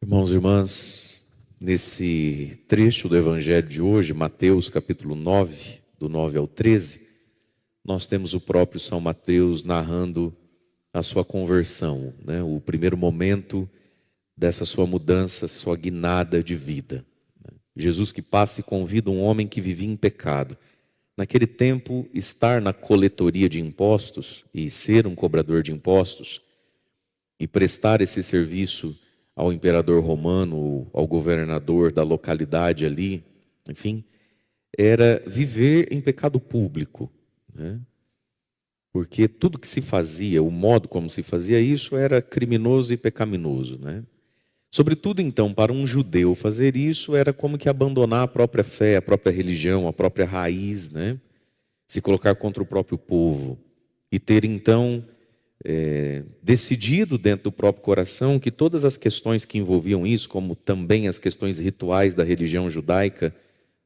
Irmãos e irmãs, nesse trecho do Evangelho de hoje, Mateus capítulo 9, do 9 ao 13, nós temos o próprio São Mateus narrando a sua conversão, né? O primeiro momento dessa sua mudança, sua guinada de vida. Jesus que passa e convida um homem que vivia em pecado. Naquele tempo, estar na coletoria de impostos e ser um cobrador de impostos e prestar esse serviço ao imperador romano, ao governador da localidade ali, enfim, era viver em pecado público, né? Porque tudo que se fazia, o modo como se fazia isso era criminoso e pecaminoso, né? Sobretudo então, para um judeu fazer isso era como que abandonar a própria fé, a própria religião, a própria raiz, né? Se colocar contra o próprio povo e ter então decidido dentro do próprio coração que todas as questões que envolviam isso, como também as questões rituais da religião judaica,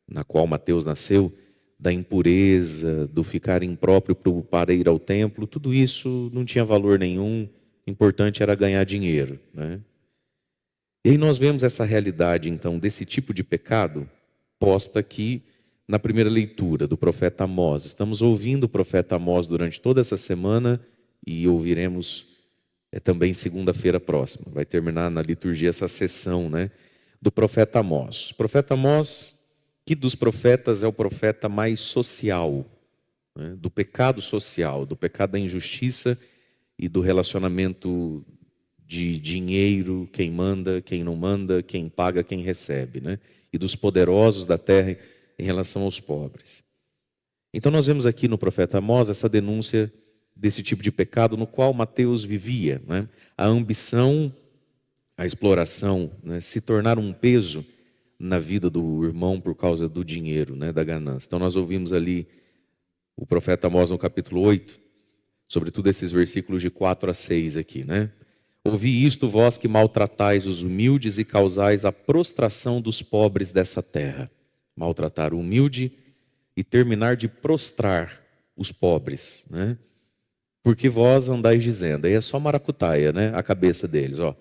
na qual Mateus nasceu, da impureza, do ficar impróprio para ir ao templo, tudo isso não tinha valor nenhum, o importante era ganhar dinheiro, né? E aí nós vemos essa realidade, então, desse tipo de pecado, posta aqui na primeira leitura do profeta Amós. Estamos ouvindo o profeta Amós durante toda essa semana e ouviremos também segunda-feira próxima. Vai terminar na liturgia essa sessão, né, do profeta Amós. O profeta Amós, que dos profetas é o profeta mais social, né, do pecado social, do pecado da injustiça e do relacionamento de dinheiro, quem manda, quem não manda, quem paga, quem recebe, né? E dos poderosos da terra em relação aos pobres. Então nós vemos aqui no profeta Amós essa denúncia desse tipo de pecado no qual Mateus vivia, né? A ambição, a exploração, né? Se tornar um peso na vida do irmão por causa do dinheiro, né? Da ganância. Então nós ouvimos ali o profeta Amós no capítulo 8, sobretudo esses versículos de 4 a 6 aqui, né? Ouvi isto, vós que maltratais os humildes e causais a prostração dos pobres dessa terra. Maltratar o humilde e terminar de prostrar os pobres, né? Porque vós andais dizendo, aí é só maracutaia, né? A cabeça deles, ó.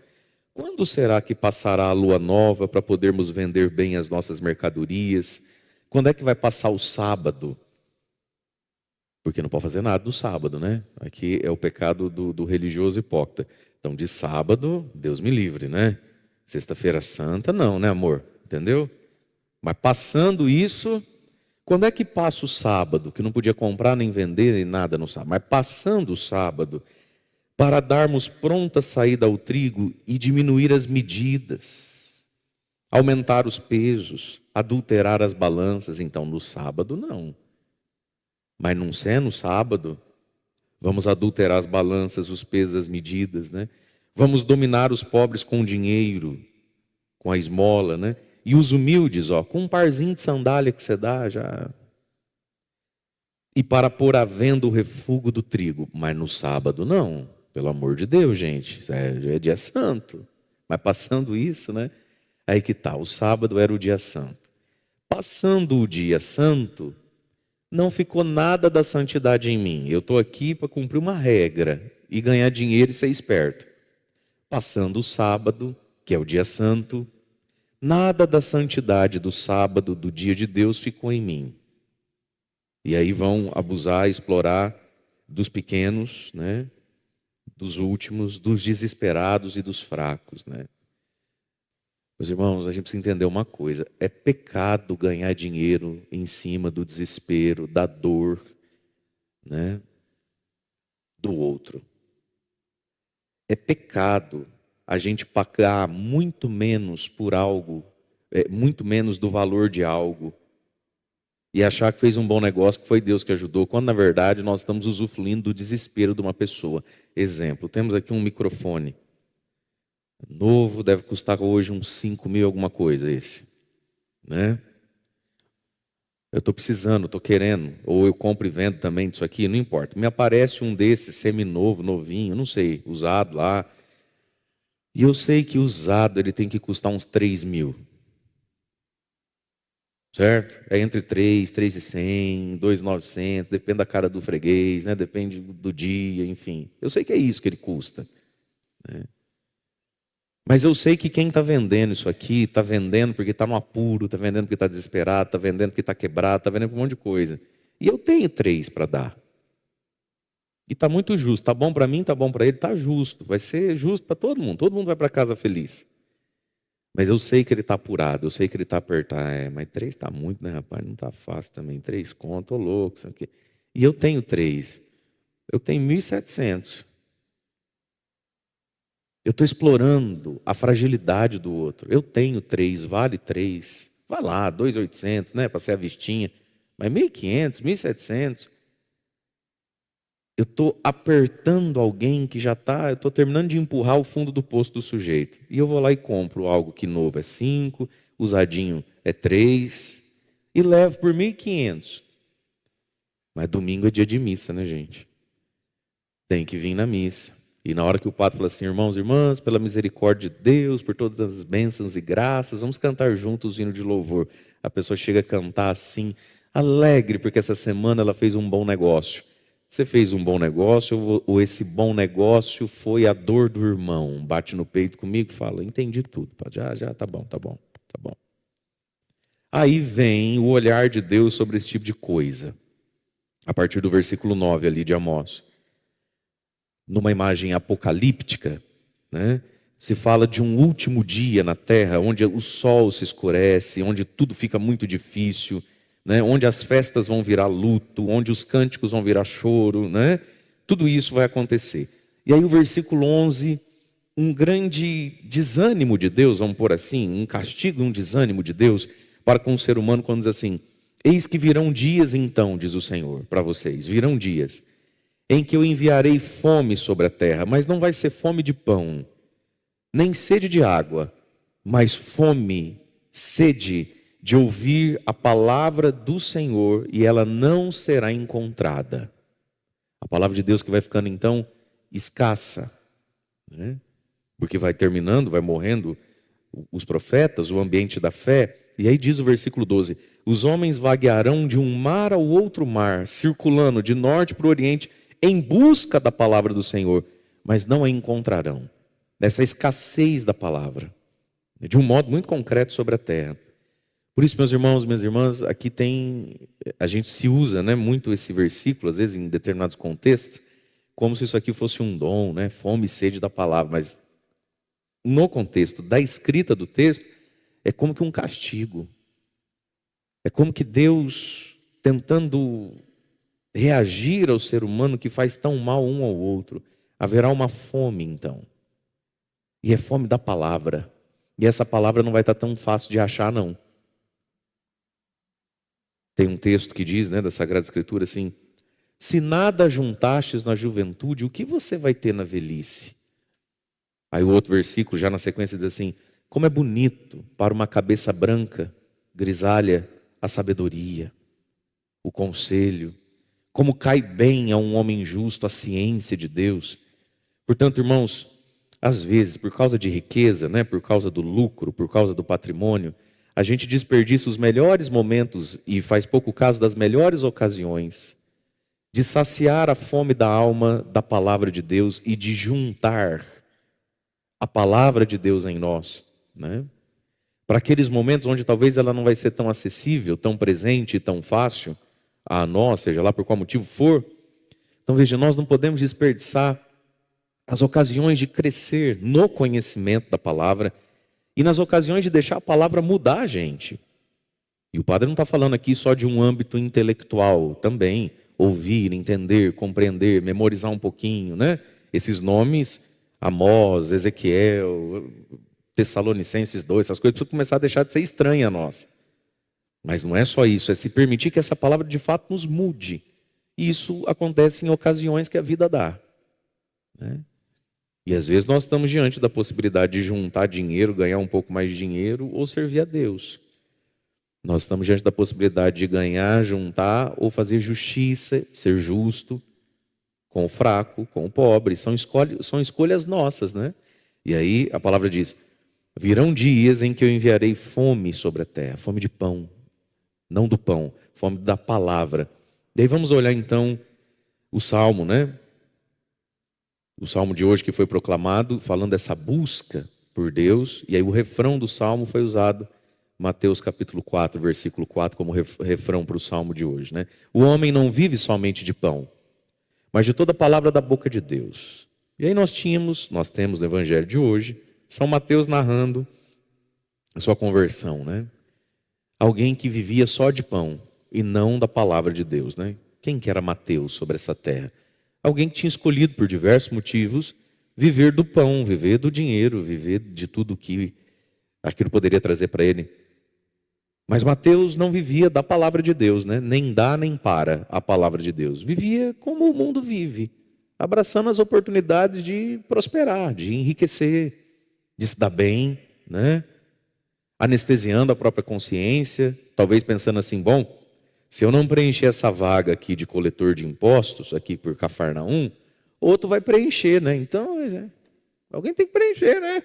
Quando será que passará a lua nova para podermos vender bem as nossas mercadorias? Quando é que vai passar o sábado? Porque não pode fazer nada no sábado, né? Aqui é o pecado do religioso hipócrita. Então, de sábado, Deus me livre, né? Sexta-feira santa, não, né, amor? Entendeu? Mas passando isso, quando é que passa o sábado? Que não podia comprar nem vender nem nada no sábado. Mas passando o sábado, para darmos pronta saída ao trigo e diminuir as medidas, aumentar os pesos, adulterar as balanças. Então, no sábado, não. Mas não sendo sábado, vamos adulterar as balanças, os pesos, as medidas, né? Vamos dominar os pobres com dinheiro, com a esmola, né? E os humildes, ó, com um parzinho de sandália que você dá, já. E para pôr à venda o refúgio do trigo. Mas no sábado, não. Pelo amor de Deus, gente. Já é dia santo. Mas passando isso, né? Aí que tá. O sábado era o dia santo. Passando o dia santo, não ficou nada da santidade em mim. Eu estou aqui para cumprir uma regra e ganhar dinheiro e ser esperto. Passando o sábado, que é o dia santo, nada da santidade do sábado, do dia de Deus, ficou em mim. E aí vão abusar, explorar dos pequenos, né? Dos últimos, dos desesperados e dos fracos, né? Meus irmãos, a gente precisa entender uma coisa: é pecado ganhar dinheiro em cima do desespero, da dor, né, do outro. É pecado a gente pagar muito menos por algo, muito menos do valor de algo, e achar que fez um bom negócio, que foi Deus que ajudou, quando na verdade nós estamos usufruindo do desespero de uma pessoa. Exemplo, temos aqui um microfone novo, deve custar hoje uns 5.000 alguma coisa esse, né? Eu estou precisando, estou querendo, ou eu compro e vendo também disso aqui, não importa. Me aparece um desses seminovo, novinho, não sei, usado lá. E eu sei que usado ele tem que custar uns 3.000. Certo? É entre 3.100, 2.900, depende da cara do freguês, né? Depende do dia, enfim. Eu sei que é isso que ele custa, né? Mas eu sei que quem está vendendo isso aqui, está vendendo porque está no apuro, está vendendo porque está desesperado, está vendendo porque está quebrado, está vendendo por um monte de coisa. E eu tenho 3 para dar. E está muito justo. Está bom para mim, está bom para ele, está justo. Vai ser justo para todo mundo. Todo mundo vai para casa feliz. Mas eu sei que ele está apurado, eu sei que ele está apertado. Mas 3 está muito, né, rapaz? Não está fácil também. 3 conto, ô louco, isso aqui. E eu tenho 3. Eu tenho 1.700. Eu estou explorando a fragilidade do outro. Eu tenho 3, vale 3. Vai lá, 2.800, né, para ser a vistinha. Mas 1.500, 1.700. Eu estou apertando alguém que já está... Eu estou terminando de empurrar o fundo do poço do sujeito. E eu vou lá e compro algo que novo é 5, usadinho é 3. E levo por 1.500. Mas domingo é dia de missa, né, gente? Tem que vir na missa. E na hora que o padre fala assim, irmãos e irmãs, pela misericórdia de Deus, por todas as bênçãos e graças, vamos cantar juntos o hino de louvor. A pessoa chega a cantar assim, alegre, porque essa semana ela fez um bom negócio. Você fez um bom negócio, ou esse bom negócio foi a dor do irmão? Bate no peito comigo e fala, entendi tudo. Já, tá bom. Aí vem o olhar de Deus sobre esse tipo de coisa. A partir do versículo 9 ali de Amós. Numa imagem apocalíptica, né, se fala de um último dia na terra, onde o sol se escurece, onde tudo fica muito difícil, né, onde as festas vão virar luto, onde os cânticos vão virar choro, né, tudo isso vai acontecer. E aí o versículo 11, um grande desânimo de Deus, vamos pôr assim, um castigo, um desânimo de Deus para com o ser humano, quando diz assim, eis que virão dias então, diz o Senhor, para vocês, virão dias, em que eu enviarei fome sobre a terra, mas não vai ser fome de pão, nem sede de água, mas fome, sede de ouvir a palavra do Senhor, e ela não será encontrada. A palavra de Deus que vai ficando então escassa, né? Porque vai terminando, vai morrendo os profetas, o ambiente da fé. E aí diz o versículo 12, os homens vaguearão de um mar ao outro mar, circulando de norte para o oriente, em busca da palavra do Senhor, mas não a encontrarão. Nessa escassez da palavra, de um modo muito concreto sobre a terra. Por isso, meus irmãos, minhas irmãs, aqui a gente se usa, né, muito esse versículo, às vezes em determinados contextos, como se isso aqui fosse um dom, né, fome e sede da palavra, mas no contexto da escrita do texto, é como que um castigo. É como que Deus tentando reagir ao ser humano que faz tão mal um ao outro. Haverá uma fome então. E é fome da palavra. E essa palavra não vai estar tão fácil de achar, não. Tem um texto que diz, né, da Sagrada Escritura assim, se nada juntastes na juventude, o que você vai ter na velhice? Aí o outro versículo, já na sequência, diz assim, como é bonito para uma cabeça branca, grisalha, a sabedoria, o conselho, como cai bem a um homem justo a ciência de Deus. Portanto, irmãos, às vezes, por causa de riqueza, né, por causa do lucro, por causa do patrimônio, a gente desperdiça os melhores momentos e faz pouco caso das melhores ocasiões de saciar a fome da alma da palavra de Deus e de juntar a palavra de Deus em nós, né? Para aqueles momentos onde talvez ela não vai ser tão acessível, tão presente, tão fácil a nós, seja lá por qual motivo for. Então veja, nós não podemos desperdiçar as ocasiões de crescer no conhecimento da palavra e nas ocasiões de deixar a palavra mudar a gente. E o padre não está falando aqui só de um âmbito intelectual, também ouvir, entender, compreender, memorizar um pouquinho, né? Esses nomes, Amós, Ezequiel, Tessalonicenses 2, essas coisas precisam começar a deixar de ser estranhas a nós. Mas não é só isso, é se permitir que essa palavra de fato nos mude. E isso acontece em ocasiões que a vida dá, né? E às vezes nós estamos diante da possibilidade de juntar dinheiro, ganhar um pouco mais de dinheiro ou servir a Deus. Nós estamos diante da possibilidade de ganhar, juntar ou fazer justiça, ser justo com o fraco, com o pobre. São escolhas nossas, né? E aí a palavra diz, virão dias em que eu enviarei fome sobre a terra, fome de pão, não do pão, fome da palavra. E aí vamos olhar então o Salmo, né? O Salmo de hoje que foi proclamado, falando dessa busca por Deus, e aí o refrão do Salmo foi usado, Mateus capítulo 4, versículo 4, como refrão para o Salmo de hoje, né? O homem não vive somente de pão, mas de toda palavra da boca de Deus. E aí nós temos no Evangelho de hoje, São Mateus narrando a sua conversão, né? Alguém que vivia só de pão e não da palavra de Deus, né? Quem que era Mateus sobre essa terra? Alguém que tinha escolhido por diversos motivos viver do pão, viver do dinheiro, viver de tudo que aquilo poderia trazer para ele. Mas Mateus não vivia da palavra de Deus, né? Nem dá nem para a palavra de Deus. Vivia como o mundo vive, abraçando as oportunidades de prosperar, de enriquecer, de se dar bem, né? Anestesiando a própria consciência, talvez pensando assim, bom, se eu não preencher essa vaga aqui de coletor de impostos, aqui por Cafarnaum, outro vai preencher, né? Então, alguém tem que preencher, né?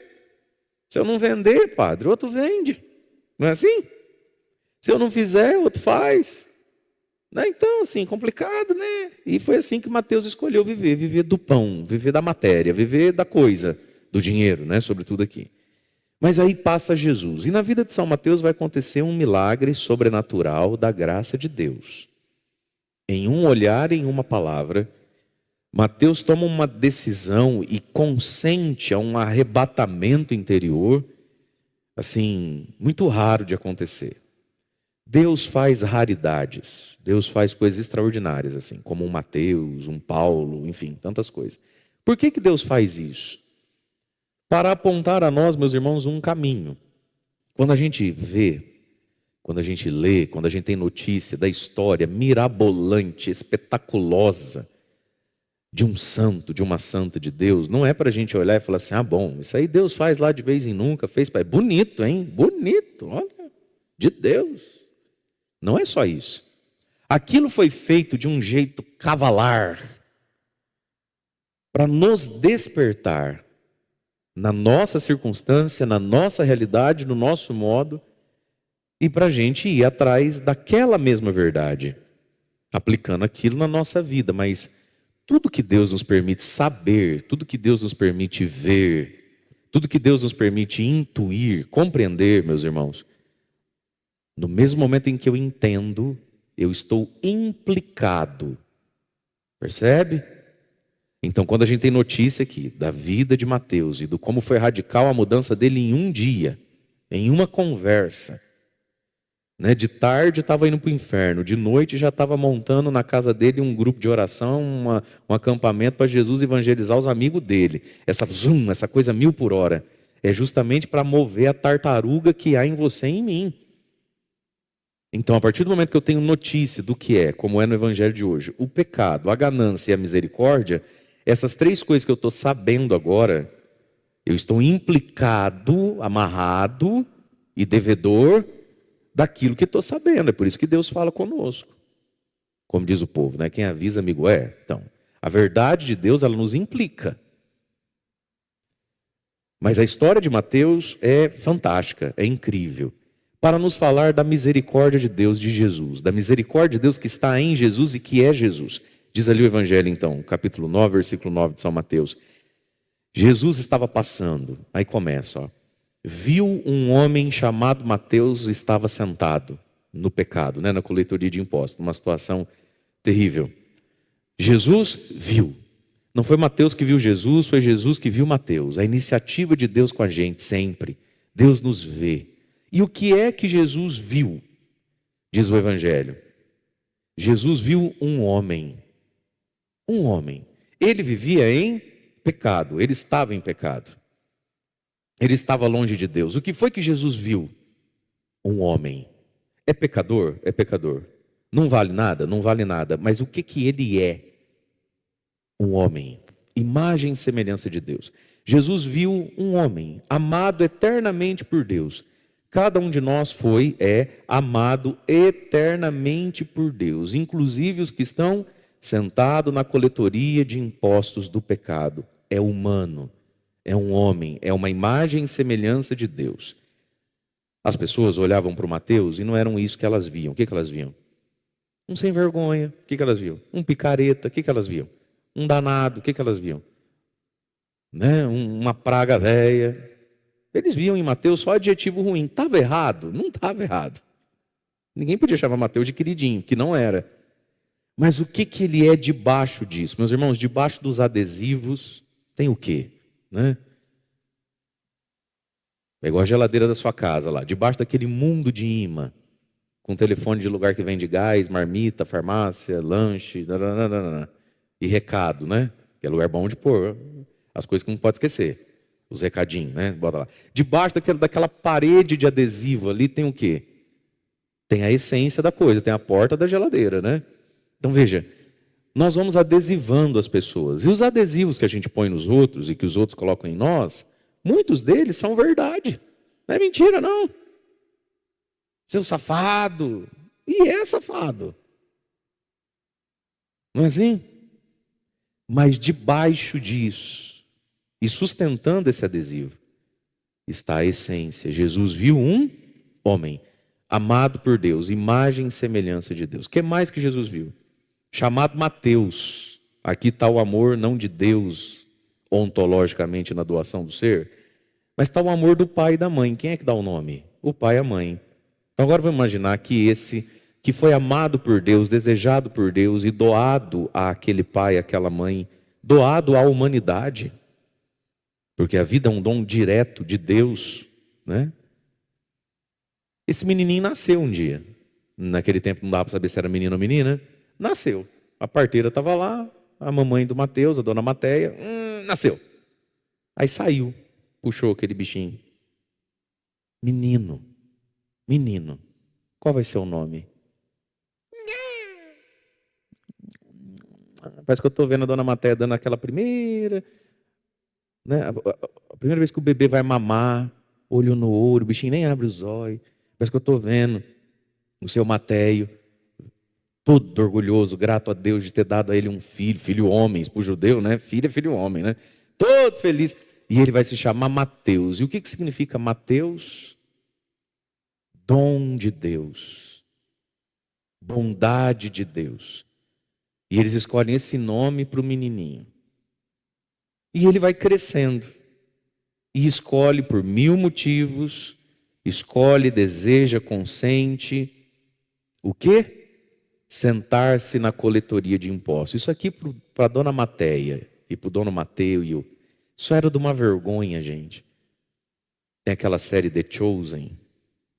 Se eu não vender, padre, outro vende. Não é assim? Se eu não fizer, outro faz. Né? Então, assim, complicado, né? E foi assim que Mateus escolheu viver. Viver do pão, viver da matéria, viver da coisa, do dinheiro, né? Sobretudo aqui. Mas aí passa Jesus. E na vida de São Mateus vai acontecer um milagre sobrenatural da graça de Deus. Em um olhar, em uma palavra, Mateus toma uma decisão e consente a um arrebatamento interior, assim, muito raro de acontecer. Deus faz raridades, Deus faz coisas extraordinárias, assim, como um Mateus, um Paulo, enfim, tantas coisas. Por que Deus faz isso? Para apontar a nós, meus irmãos, um caminho. Quando a gente vê, quando a gente lê, quando a gente tem notícia da história mirabolante, espetaculosa, de um santo, de uma santa de Deus, não é para a gente olhar e falar assim, ah, bom, isso aí Deus faz lá de vez em nunca, fez, é bonito, hein? Bonito, olha, de Deus. Não é só isso. Aquilo foi feito de um jeito cavalar, para nos despertar na nossa circunstância, na nossa realidade, no nosso modo, e para a gente ir atrás daquela mesma verdade, aplicando aquilo na nossa vida. Mas tudo que Deus nos permite saber, tudo que Deus nos permite ver, tudo que Deus nos permite intuir, compreender, meus irmãos, no mesmo momento em que eu entendo, eu estou implicado. Percebe? Então, quando a gente tem notícia aqui da vida de Mateus e do como foi radical a mudança dele em um dia, em uma conversa, né? De tarde estava indo para o inferno, de noite já estava montando na casa dele um grupo de oração, um acampamento para Jesus evangelizar os amigos dele. Essa coisa 1000 por hora, é justamente para mover a tartaruga que há em você e em mim. Então, a partir do momento que eu tenho notícia do que é, como é no evangelho de hoje, o pecado, a ganância e a misericórdia, essas três coisas que eu estou sabendo agora, eu estou implicado, amarrado e devedor daquilo que estou sabendo. É por isso que Deus fala conosco. Como diz o povo, né? Quem avisa, amigo é. Então, a verdade de Deus, ela nos implica. Mas a história de Mateus é fantástica, é incrível. Para nos falar da misericórdia de Deus, de Jesus. Da misericórdia de Deus que está em Jesus e que é Jesus. Diz ali o Evangelho então, capítulo 9, versículo 9 de São Mateus. Jesus estava passando, aí começa, ó. Viu um homem chamado Mateus, estava sentado no pecado, né, na coletoria de impostos, numa situação terrível. Jesus viu. Não foi Mateus que viu Jesus, foi Jesus que viu Mateus. A iniciativa de Deus com a gente sempre. Deus nos vê. E o que é que Jesus viu? Diz o Evangelho. Jesus viu um homem. Um homem. Ele vivia em pecado, ele estava em pecado. Ele estava longe de Deus. O que foi que Jesus viu? Um homem. É pecador? É pecador. Não vale nada? Não vale nada. Mas o que ele é? Um homem. Imagem e semelhança de Deus. Jesus viu um homem amado eternamente por Deus. Cada um de nós é amado eternamente por Deus. Inclusive os que estão sentados na coletoria de impostos do pecado. É humano. É um homem, é uma imagem e semelhança de Deus. As pessoas olhavam para o Mateus e não eram isso que elas viam. O que elas viam? Um sem vergonha. O que elas viam? Um picareta. O que elas viam? Um danado. O que elas viam? Né? Uma praga velha. Eles viam em Mateus só adjetivo ruim. Estava errado? Não estava errado. Ninguém podia chamar Mateus de queridinho, que não era. Mas o que ele é debaixo disso? Meus irmãos, debaixo dos adesivos tem o quê? Né? É igual a geladeira da sua casa lá. Debaixo daquele mundo de imã, com telefone de lugar que vende gás, marmita, farmácia, lanche, e recado, né? Que é lugar bom de pôr as coisas que não pode esquecer. Os recadinhos, né? Bota lá. Debaixo daquela parede de adesivo ali tem o quê? Tem a essência da coisa, tem a porta da geladeira, né? Então veja, nós vamos adesivando as pessoas. E os adesivos que a gente põe nos outros e que os outros colocam em nós, muitos deles são verdade. Não é mentira, não. Seu safado. E é safado. Não é assim? Mas debaixo disso, e sustentando esse adesivo, está a essência. Jesus viu um homem amado por Deus, imagem e semelhança de Deus. O que mais que Jesus viu? Chamado Mateus. Aqui está o amor não de Deus, ontologicamente na doação do ser, mas está o amor do pai e da mãe. Quem é que dá o nome? O pai e a mãe. Então agora vamos imaginar que esse que foi amado por Deus, desejado por Deus e doado àquele pai, àquela mãe, doado à humanidade, porque a vida é um dom direto de Deus, né? Esse menininho nasceu um dia. Naquele tempo não dava para saber se era menino ou menina. Nasceu. A parteira estava lá, a mamãe do Mateus, a dona Mateia, nasceu. Aí saiu, puxou aquele bichinho. Menino. Qual vai ser o nome? Parece que eu estou vendo a dona Mateia dando aquela primeira, né? A primeira vez que o bebê vai mamar, olho no olho, o bichinho nem abre os olhos. Parece que eu estou vendo o seu Mateio, todo orgulhoso, grato a Deus de ter dado a ele um filho, filho homem, para o judeu, né? Filho é filho homem, né? Todo feliz. E ele vai se chamar Mateus. E o que significa Mateus? Dom de Deus. Bondade de Deus. E eles escolhem esse nome para o menininho. E ele vai crescendo. E escolhe por 1000 motivos, escolhe, deseja, consente. O quê? Sentar-se na coletoria de impostos. Isso aqui para a dona Mateia e para o dono Mateu. Isso era de uma vergonha, gente. Tem aquela série The Chosen.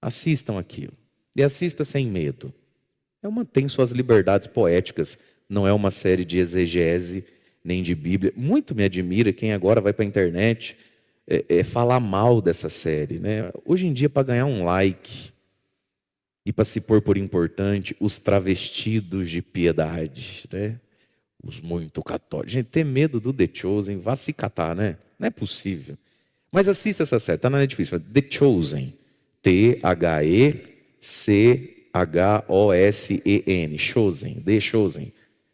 Assistam aquilo. E assista sem medo. Tem suas liberdades poéticas. Não é uma série de exegese, nem de Bíblia. Muito me admira quem agora vai para a internet falar mal dessa série, né? Hoje em dia, para ganhar um like e para se pôr por importante, os travestidos de piedade, né? Os muito católicos. Gente, ter medo do The Chosen, vá se catar, né? Não é possível. Mas assista essa série, está na Netflix. The Chosen. T-H-E-C-H-O-S-E-N. Chosen. The Chosen.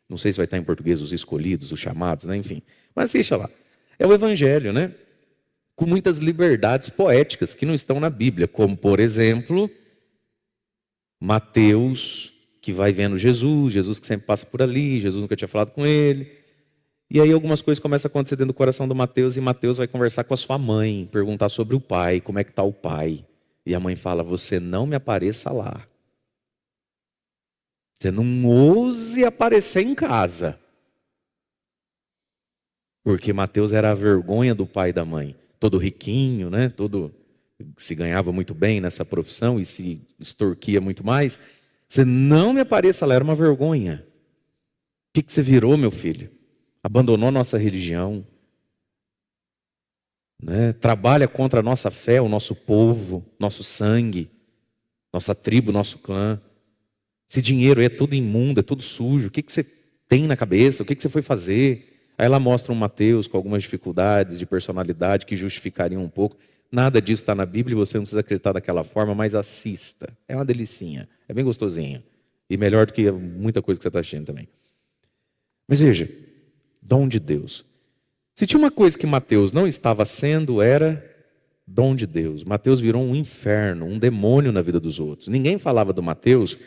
Não sei se vai estar em português os escolhidos, os chamados, né? Enfim. Mas assista lá. É o Evangelho, né? Com muitas liberdades poéticas que não estão na Bíblia. Como, por exemplo, Mateus, que vai vendo Jesus que sempre passa por ali, Jesus nunca tinha falado com ele. E aí algumas coisas começam a acontecer dentro do coração do Mateus, e Mateus vai conversar com a sua mãe, perguntar sobre o pai, como é que está o pai. E a mãe fala: você não me apareça lá. Você não ouse aparecer em casa. Porque Mateus era a vergonha do pai e da mãe. Todo riquinho, né? Todo se ganhava muito bem nessa profissão e se extorquia muito mais. Você não me apareça lá, era uma vergonha. O que você virou, meu filho? Abandonou a nossa religião, né? Trabalha contra a nossa fé, o nosso povo, nosso sangue, nossa tribo, nosso clã. Esse dinheiro é tudo imundo, é tudo sujo. O que você tem na cabeça? O que você foi fazer? Aí ela mostra um Mateus com algumas dificuldades de personalidade que justificariam um pouco. Nada disso está na Bíblia e você não precisa acreditar daquela forma, mas assista. É uma delicinha, é bem gostosinho. E melhor do que muita coisa que você está achando também. Mas veja, dom de Deus. Se tinha uma coisa que Mateus não estava sendo, era dom de Deus. Mateus virou um inferno, um demônio na vida dos outros. Ninguém falava do Mateus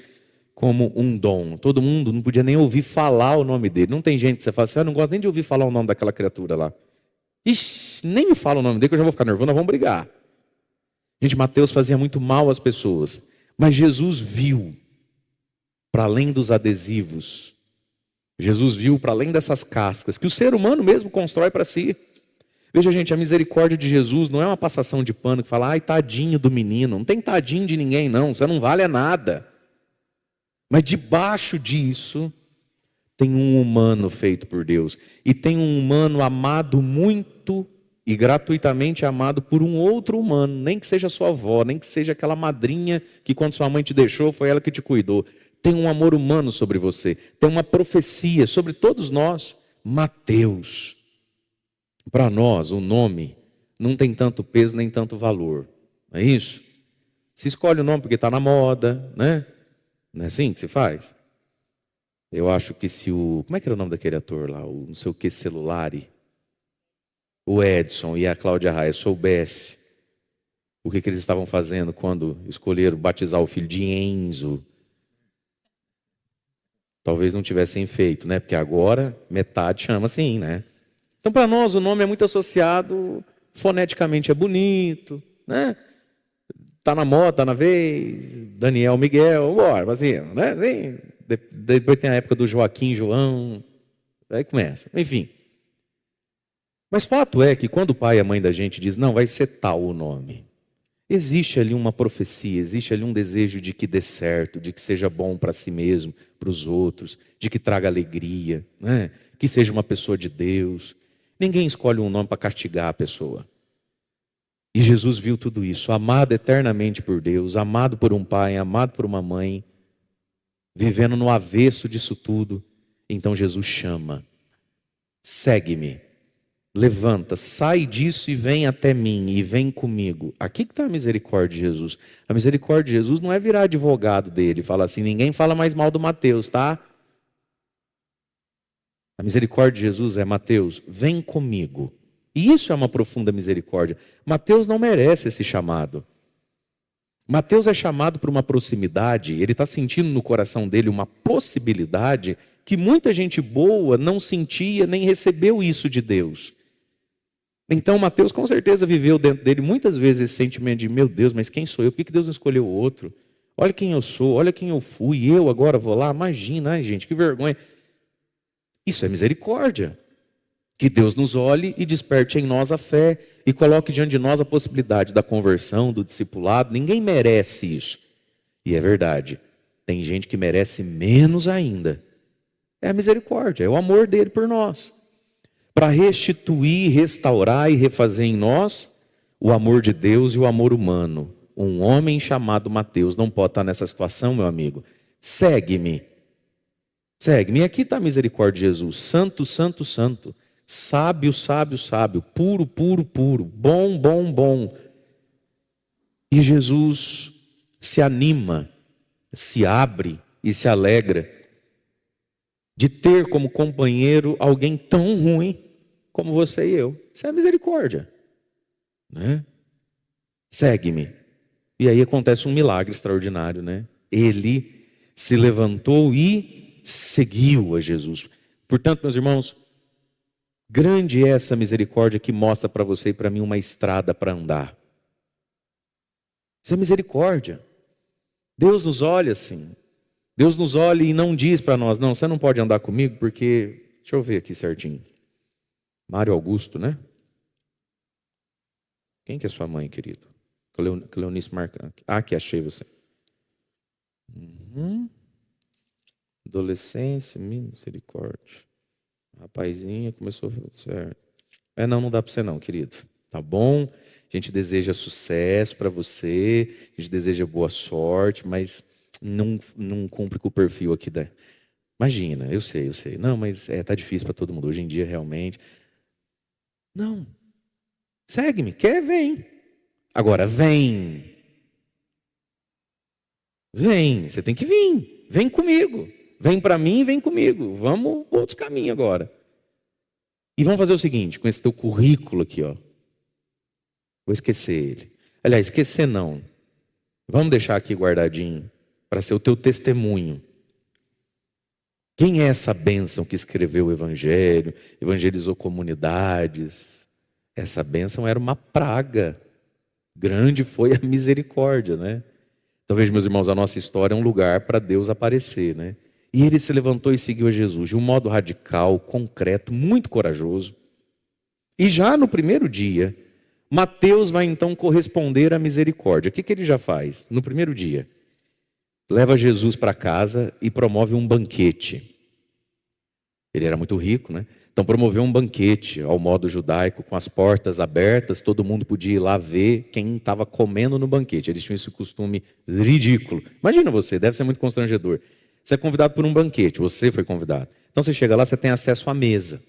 como um dom. Todo mundo não podia nem ouvir falar o nome dele. Não tem gente que você fala assim: não gosto nem de ouvir falar o nome daquela criatura lá. Ixi, nem me fala o nome dele que eu já vou ficar nervoso, nós vamos brigar. Gente, Mateus fazia muito mal às pessoas, mas Jesus viu para além dos adesivos. Jesus viu para além dessas cascas que o ser humano mesmo constrói para si. Veja, gente, a misericórdia de Jesus não é uma passação de pano que fala, ai, tadinho do menino. Não tem tadinho de ninguém, não. Você não vale nada. Mas debaixo disso, tem um humano feito por Deus. E tem um humano amado muito e gratuitamente amado por um outro humano. Nem que seja sua avó, nem que seja aquela madrinha que quando sua mãe te deixou, foi ela que te cuidou. Tem um amor humano sobre você. Tem uma profecia sobre todos nós. Mateus. Para nós, o nome não tem tanto peso nem tanto valor. Não é isso? Se escolhe o nome porque está na moda, né? Não é assim que se faz? Eu acho que se o... Como é que era o nome daquele ator lá? O não sei o que Celulari. O Edson e a Cláudia Raia soubesse o que eles estavam fazendo quando escolheram batizar o filho de Enzo. Talvez não tivessem feito, né? Porque agora metade chama assim, né? Então, para nós, o nome é muito associado, foneticamente é bonito, né? Tá na moda, tá na vez, Daniel, Miguel, bora, assim, né? Assim, depois tem a época do Joaquim, João, aí começa, enfim. Mas fato é que quando o pai e a mãe da gente diz, não, vai ser tal o nome, existe ali uma profecia, existe ali um desejo de que dê certo, de que seja bom para si mesmo, para os outros, de que traga alegria, né? Que seja uma pessoa de Deus. Ninguém escolhe um nome para castigar a pessoa. E Jesus viu tudo isso, amado eternamente por Deus, amado por um pai, amado por uma mãe, vivendo no avesso disso tudo. Então Jesus chama, segue-me, levanta, sai disso e vem até mim, e vem comigo. Aqui que está a misericórdia de Jesus. A misericórdia de Jesus não é virar advogado dele, falar assim, ninguém fala mais mal do Mateus, tá? A misericórdia de Jesus é, Mateus, vem comigo. E isso é uma profunda misericórdia. Mateus não merece esse chamado. Mateus é chamado por uma proximidade, ele está sentindo no coração dele uma possibilidade que muita gente boa não sentia nem recebeu isso de Deus. Então Mateus com certeza viveu dentro dele muitas vezes esse sentimento de, meu Deus, mas quem sou eu? Por que Deus não escolheu o outro? Olha quem eu sou, olha quem eu fui, eu agora vou lá, imagina, ai gente, que vergonha. Isso é misericórdia. Que Deus nos olhe e desperte em nós a fé e coloque diante de nós a possibilidade da conversão, do discipulado. Ninguém merece isso. E é verdade, tem gente que merece menos ainda. É a misericórdia, é o amor dele por nós. Para restituir, restaurar e refazer em nós o amor de Deus e o amor humano. Um homem chamado Mateus não pode estar nessa situação, meu amigo. Segue-me. Segue-me. E aqui está a misericórdia de Jesus. Santo, santo, santo. Sábio, sábio, sábio. Puro, puro, puro. Bom, bom, bom. E Jesus se anima, se abre e se alegra de ter como companheiro alguém tão ruim como você e eu. Isso é a misericórdia, né? Segue-me. E aí acontece um milagre extraordinário, né? Ele se levantou e seguiu a Jesus. Portanto, meus irmãos, grande é essa misericórdia que mostra para você e para mim uma estrada para andar. Isso é misericórdia. Deus nos olha assim. Deus nos olha e não diz para nós, não, você não pode andar comigo porque... Deixa eu ver aqui certinho. Mário Augusto, né? Quem que é sua mãe, querido? Cleonice Marcante. Ah, aqui achei você. Adolescência, misericórdia. Rapazinha, começou certo. Não dá para você não, querido. Tá bom? A gente deseja sucesso para você, a gente deseja boa sorte, mas não cumpre com o perfil aqui da... Imagina, eu sei. Não, mas tá difícil para todo mundo. Hoje em dia, realmente... Não. Segue-me. Quer, vem. Agora, vem. Vem. Você tem que vir. Vem comigo. Vem para mim e vem comigo. Vamos outros caminhos agora. E vamos fazer o seguinte, com esse teu currículo aqui, ó. Vou esquecer ele. Aliás, esquecer não. Vamos deixar aqui guardadinho para ser o teu testemunho. Quem é essa bênção que escreveu o Evangelho, evangelizou comunidades? Essa bênção era uma praga Grande foi a misericórdia, né? Então veja, meus irmãos, a nossa história é um lugar para Deus aparecer, né? E ele se levantou e seguiu a Jesus de um modo radical, concreto, muito corajoso. E já no primeiro dia, Mateus vai então corresponder à misericórdia. O que ele já faz? No primeiro dia, leva Jesus para casa e promove um banquete. Ele era muito rico, né? Então promoveu um banquete ao modo judaico, com as portas abertas, todo mundo podia ir lá ver quem estava comendo no banquete. Eles tinham esse costume ridículo. Imagina você, deve ser muito constrangedor. Você é convidado por um banquete, você foi convidado. Então você chega lá, você tem acesso à mesa.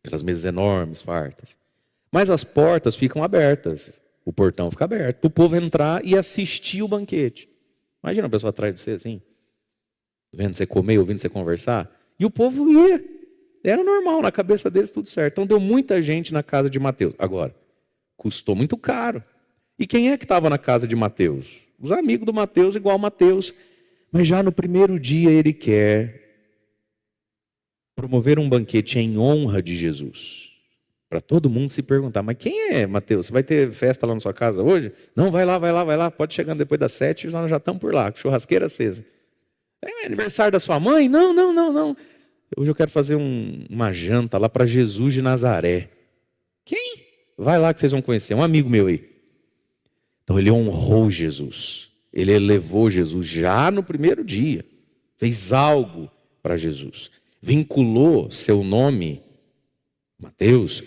Aquelas mesas enormes, fartas. Mas as portas ficam abertas, o portão fica aberto, para o povo entrar e assistir o banquete. Imagina uma pessoa atrás de você assim, vendo você comer, ouvindo você conversar. E o povo ia. Era normal, na cabeça deles tudo certo. Então deu muita gente na casa de Mateus. Agora, custou muito caro. E quem é que estava na casa de Mateus? Os amigos do Mateus, igual Mateus. Mas já no primeiro dia ele quer promover um banquete em honra de Jesus. Para todo mundo se perguntar, mas quem é Mateus? Você vai ter festa lá na sua casa hoje? Não, vai lá. Pode chegar depois das 7, nós já estamos por lá, com churrasqueira acesa. É aniversário da sua mãe? Não. Hoje eu quero fazer uma janta lá para Jesus de Nazaré. Quem? Vai lá que vocês vão conhecer, um amigo meu aí. Então ele honrou Jesus. Ele elevou Jesus já no primeiro dia. Fez algo para Jesus. Vinculou seu nome, Mateus,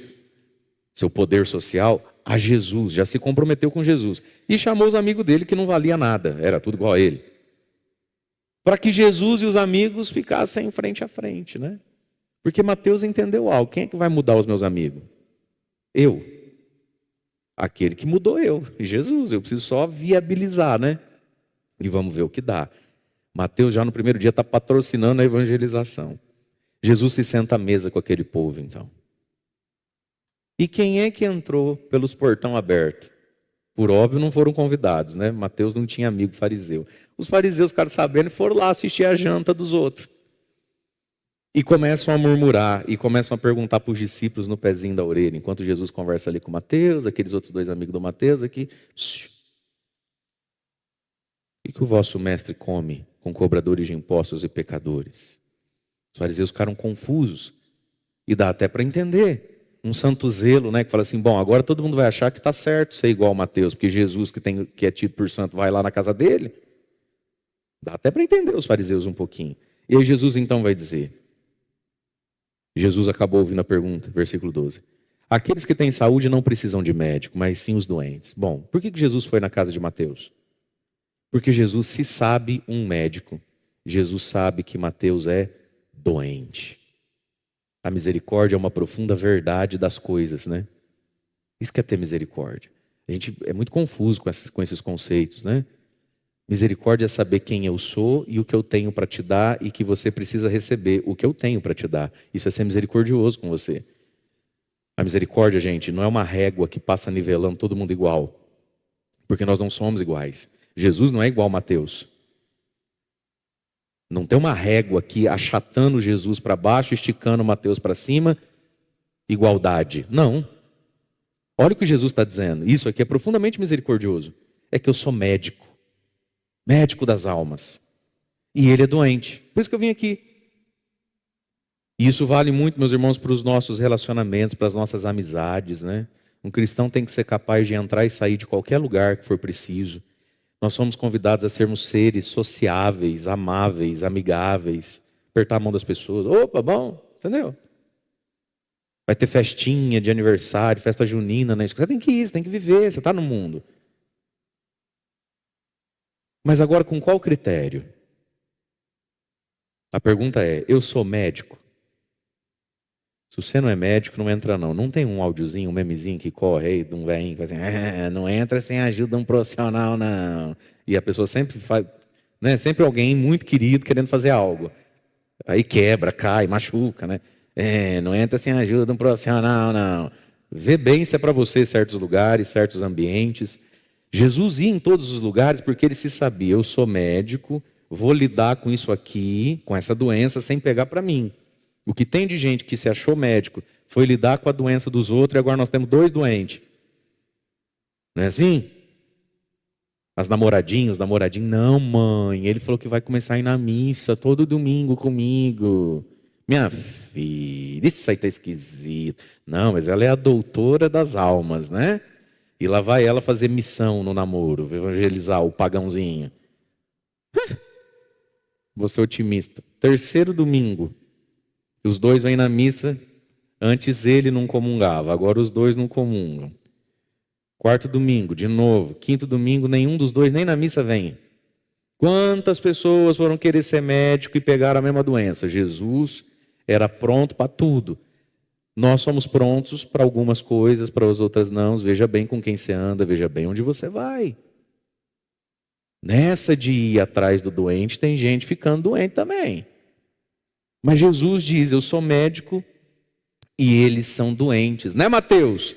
seu poder social, a Jesus. Já se comprometeu com Jesus. E chamou os amigos dele que não valia nada. Era tudo igual a ele. Para que Jesus e os amigos ficassem frente a frente, né? Porque Mateus entendeu algo. Quem é que vai mudar os meus amigos? Eu. Aquele que mudou eu. Jesus. Eu preciso só viabilizar, né? E vamos ver o que dá. Mateus já no primeiro dia está patrocinando a evangelização. Jesus se senta à mesa com aquele povo, então. E quem é que entrou pelos portão abertos? Por óbvio, não foram convidados, né? Mateus não tinha amigo fariseu. Os fariseus, cara sabendo, foram lá assistir a janta dos outros. E começam a murmurar, e começam a perguntar para os discípulos no pezinho da orelha, enquanto Jesus conversa ali com Mateus, aqueles outros dois amigos do Mateus aqui. O que o vosso mestre come com cobradores de impostos e pecadores? Os fariseus ficaram confusos. E dá até para entender. Um santo zelo, né, que fala assim, bom, agora todo mundo vai achar que está certo ser igual a Mateus, porque Jesus, que é tido por santo, vai lá na casa dele. Dá até para entender os fariseus um pouquinho. E aí Jesus então vai dizer, Jesus acabou ouvindo a pergunta, versículo 12. Aqueles que têm saúde não precisam de médico, mas sim os doentes. Bom, por que Jesus foi na casa de Mateus? Porque Jesus se sabe um médico. Jesus sabe que Mateus é doente. A misericórdia é uma profunda verdade das coisas, né? Isso que é ter misericórdia. A gente é muito confuso com esses conceitos, né? Misericórdia é saber quem eu sou e o que eu tenho para te dar e que você precisa receber o que eu tenho para te dar. Isso é ser misericordioso com você. A misericórdia, gente, não é uma régua que passa nivelando todo mundo igual. Porque nós não somos iguais. Jesus não é igual a Mateus. Não tem uma régua aqui achatando Jesus para baixo, esticando Mateus para cima. Igualdade. Não. Olha o que Jesus está dizendo. Isso aqui é profundamente misericordioso. É que eu sou médico. Médico das almas. E ele é doente. Por isso que eu vim aqui. E isso vale muito, meus irmãos, para os nossos relacionamentos, para as nossas amizades, né? Um cristão tem que ser capaz de entrar e sair de qualquer lugar que for preciso. Nós somos convidados a sermos seres sociáveis, amáveis, amigáveis, apertar a mão das pessoas. Opa, bom, entendeu? Vai ter festinha de aniversário, festa junina, né? Você tem que ir, você tem que viver, você está no mundo. Mas agora com qual critério? A pergunta é, eu sou médico? Se você não é médico, não entra não. Não tem um áudiozinho, um memezinho que corre aí de um velhinho que fala assim, não entra sem a ajuda de um profissional, não. E a pessoa sempre faz, né? Sempre alguém muito querido querendo fazer algo. Aí quebra, cai, machuca, né? Não entra sem a ajuda de um profissional, não. Vê bem se é para você certos lugares, certos ambientes. Jesus ia em todos os lugares porque ele se sabia, eu sou médico, vou lidar com isso aqui, com essa doença, sem pegar para mim. O que tem de gente que se achou médico foi lidar com a doença dos outros e agora nós temos 2 doentes. Não é assim? As namoradinhas, os namoradinhos, não, mãe, ele falou que vai começar a ir na missa todo domingo comigo. Minha filha, isso aí tá esquisito. Não, mas ela é a doutora das almas, né? E lá vai ela fazer missão no namoro, evangelizar o pagãozinho. Vou ser otimista. Terceiro domingo, os dois vêm na missa. Antes ele não comungava, agora os dois não comungam. Quarto domingo, de novo. Quinto domingo, nenhum dos dois nem na missa vem. Quantas pessoas foram querer ser médico e pegaram a mesma doença? Jesus era pronto para tudo. Nós somos prontos para algumas coisas, para as outras não. Veja bem com quem você anda, veja bem onde você vai. Nessa de ir atrás do doente, tem gente ficando doente também. Mas Jesus diz, eu sou médico e eles são doentes. Né, Mateus?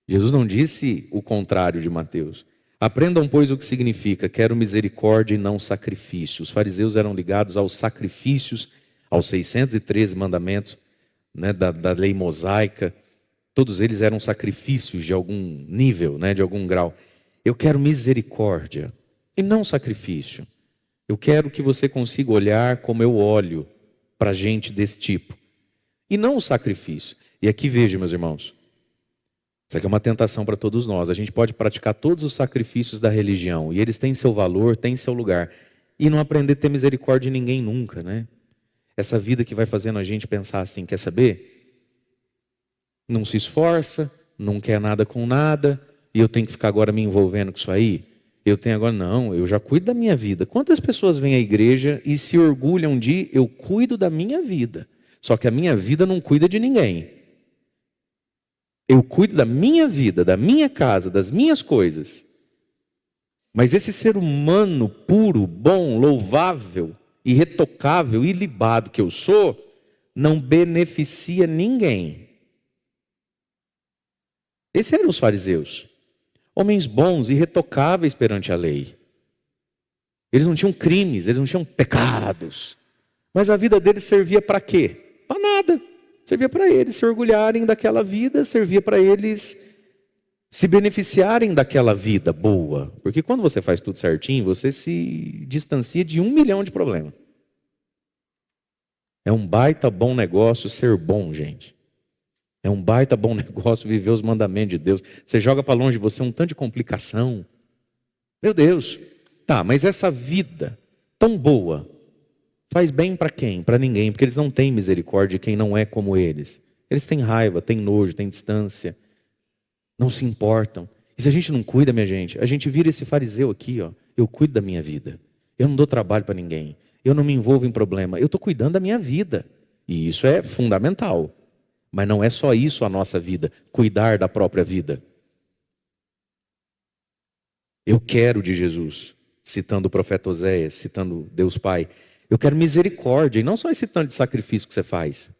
Jesus não disse o contrário de Mateus. Aprendam, pois, o que significa: quero misericórdia e não sacrifício. Os fariseus eram ligados aos sacrifícios, aos 613 mandamentos, né, da lei mosaica. Todos eles eram sacrifícios de algum nível, né, de algum grau. Eu quero misericórdia e não sacrifício. Eu quero que você consiga olhar como eu olho para gente desse tipo. E não o sacrifício. E aqui veja, meus irmãos. Isso aqui é uma tentação para todos nós. A gente pode praticar todos os sacrifícios da religião. E eles têm seu valor, têm seu lugar. E não aprender a ter misericórdia de ninguém nunca, né? Essa vida que vai fazendo a gente pensar assim, quer saber? Não se esforça, não quer nada com nada. E eu tenho que ficar agora me envolvendo com isso aí? Eu tenho agora, não, eu já cuido da minha vida. Quantas pessoas vêm à igreja e se orgulham de eu cuido da minha vida? Só que a minha vida não cuida de ninguém. Eu cuido da minha vida, da minha casa, das minhas coisas. Mas esse ser humano puro, bom, louvável, irretocável, ilibado que eu sou, não beneficia ninguém. Esses eram os fariseus. Homens bons, irretocáveis perante a lei. Eles não tinham crimes, eles não tinham pecados. Mas a vida deles servia para quê? Para nada. Servia para eles se orgulharem daquela vida, servia para eles se beneficiarem daquela vida boa. Porque quando você faz tudo certinho, você se distancia de 1 milhão de problemas. É um baita bom negócio ser bom, gente. É um baita bom negócio viver os mandamentos de Deus. Você joga para longe de você um tanto de complicação. Meu Deus. Tá, mas essa vida tão boa faz bem para quem? Para ninguém, porque eles não têm misericórdia de quem não é como eles. Eles têm raiva, têm nojo, têm distância. Não se importam. E se a gente não cuida, minha gente, a gente vira esse fariseu aqui, ó. Eu cuido da minha vida. Eu não dou trabalho para ninguém. Eu não me envolvo em problema. Eu estou cuidando da minha vida. E isso é fundamental. Mas não é só isso a nossa vida. Cuidar da própria vida. Eu quero de Jesus, citando o profeta Oséias, citando Deus Pai. Eu quero misericórdia, e não só esse tanto de sacrifício que você faz.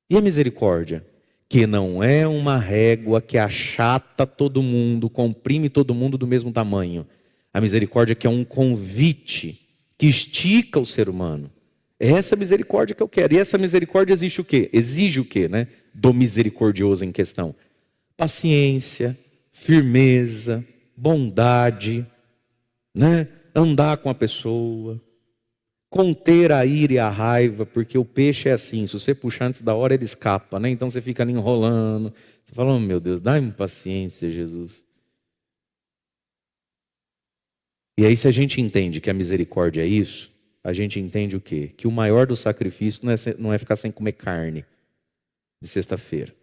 E a misericórdia? Que não é uma régua que achata todo mundo, comprime todo mundo do mesmo tamanho. A misericórdia que é um convite, que estica o ser humano. É essa misericórdia que eu quero. E essa misericórdia exige o quê? Exige o quê, né? Do misericordioso em questão. Paciência, firmeza, bondade, né? Andar com a pessoa. Conter a ira e a raiva, porque o peixe é assim, se você puxar antes da hora ele escapa, né? Então você fica ali enrolando, você fala, oh, meu Deus, dá-me paciência, Jesus. E aí se a gente entende que a misericórdia é isso, a gente entende o quê? Que o maior do sacrifício não é ficar sem comer carne de sexta-feira.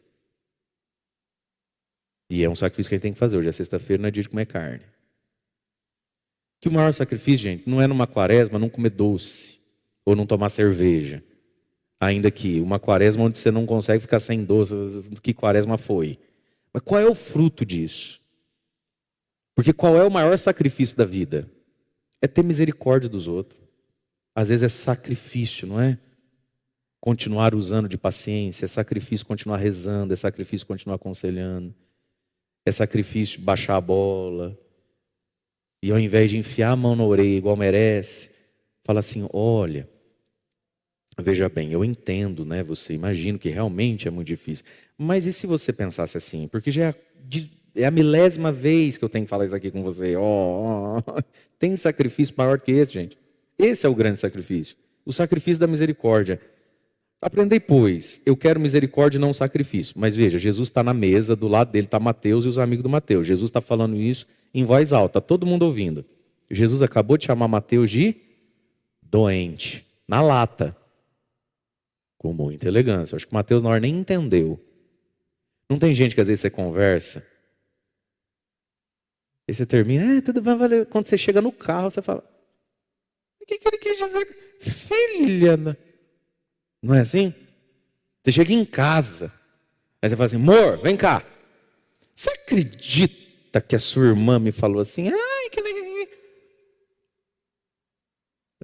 E é um sacrifício que a gente tem que fazer, hoje é sexta-feira, não é dia de comer carne. Que o maior sacrifício, gente, não é numa quaresma não comer doce ou não tomar cerveja. Ainda que uma quaresma onde você não consegue ficar sem doce, que quaresma foi? Mas qual é o fruto disso? Porque qual é o maior sacrifício da vida? É ter misericórdia dos outros. Às vezes é sacrifício, não é? Continuar usando de paciência, é sacrifício continuar rezando, é sacrifício continuar aconselhando, é sacrifício baixar a bola. E ao invés de enfiar a mão na orelha igual merece, fala assim, olha, veja bem, eu entendo, né? Você imagina que realmente é muito difícil. Mas e se você pensasse assim? Porque já é É a milésima vez que eu tenho que falar isso aqui com você. Tem sacrifício maior que esse, gente. Esse é o grande sacrifício. O sacrifício da misericórdia. Aprendei, pois, eu quero misericórdia e não sacrifício. Mas veja, Jesus está na mesa, do lado dele está Mateus e os amigos do Mateus. Jesus está falando isso em voz alta, está todo mundo ouvindo. Jesus acabou de chamar Mateus de doente, na lata, com muita elegância. Acho que Mateus na hora nem entendeu. Não tem gente que às vezes você conversa, e você termina, tudo vai valer. Quando você chega no carro, você fala, o que ele quis dizer? Filha, não é assim? Você chega em casa, aí você fala assim, amor, vem cá. Você acredita que a sua irmã me falou assim? Ai, que legal.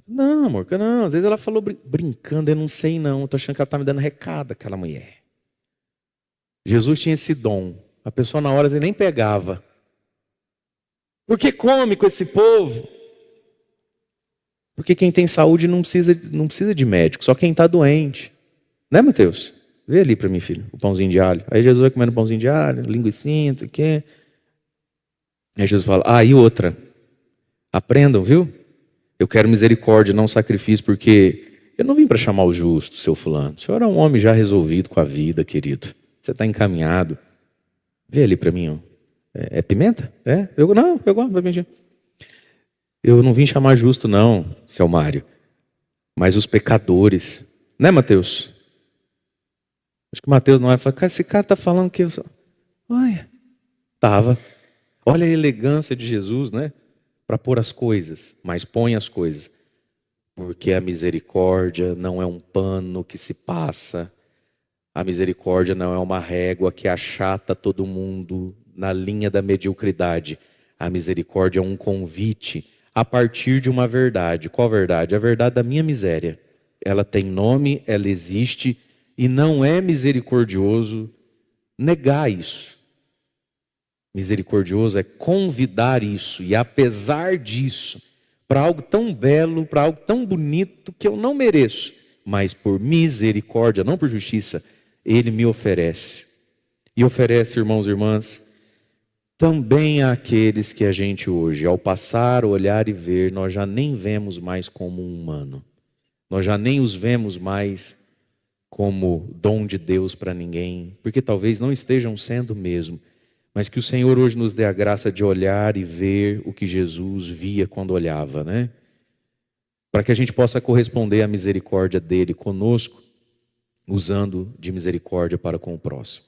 Não, amor, não. Às vezes ela falou brincando, eu não sei não. Eu tô achando que ela tá me dando recado, aquela mulher. Jesus tinha esse dom. A pessoa na hora ele nem pegava. Por que come com esse povo? Porque quem tem saúde não precisa de médico, só quem está doente. Né, Mateus? Vê ali para mim, filho, o pãozinho de alho. Aí Jesus vai comendo pãozinho de alho, linguicinha, não sei o quê. Aí Jesus fala, e outra. Aprendam, viu? Eu quero misericórdia, não sacrifício, porque eu não vim para chamar o justo, seu fulano. O senhor é um homem já resolvido com a vida, querido. Você está encaminhado. Vê ali para mim, ó. É pimenta? Eu gosto da pimentinha. Eu não vim chamar justo não, seu Mário, mas os pecadores. Né, Mateus? Acho que Mateus não vai falar, esse cara está falando que eu sou... Olha, estava. Olha a elegância de Jesus, né? Para pôr as coisas, mas põe as coisas. Porque a misericórdia não é um pano que se passa. A misericórdia não é uma régua que achata todo mundo na linha da mediocridade. A misericórdia é um convite a partir de uma verdade. Qual verdade? A verdade da minha miséria. Ela tem nome, ela existe e não é misericordioso negar isso. Misericordioso é convidar isso e apesar disso, para algo tão belo, para algo tão bonito que eu não mereço, mas por misericórdia, não por justiça, Ele me oferece. E oferece, irmãos e irmãs, também àqueles que a gente hoje, ao passar, olhar e ver, nós já nem vemos mais como um humano. Nós já nem os vemos mais como dom de Deus para ninguém, porque talvez não estejam sendo mesmo. Mas que o Senhor hoje nos dê a graça de olhar e ver o que Jesus via quando olhava, né? Para que a gente possa corresponder à misericórdia dele conosco, usando de misericórdia para com o próximo.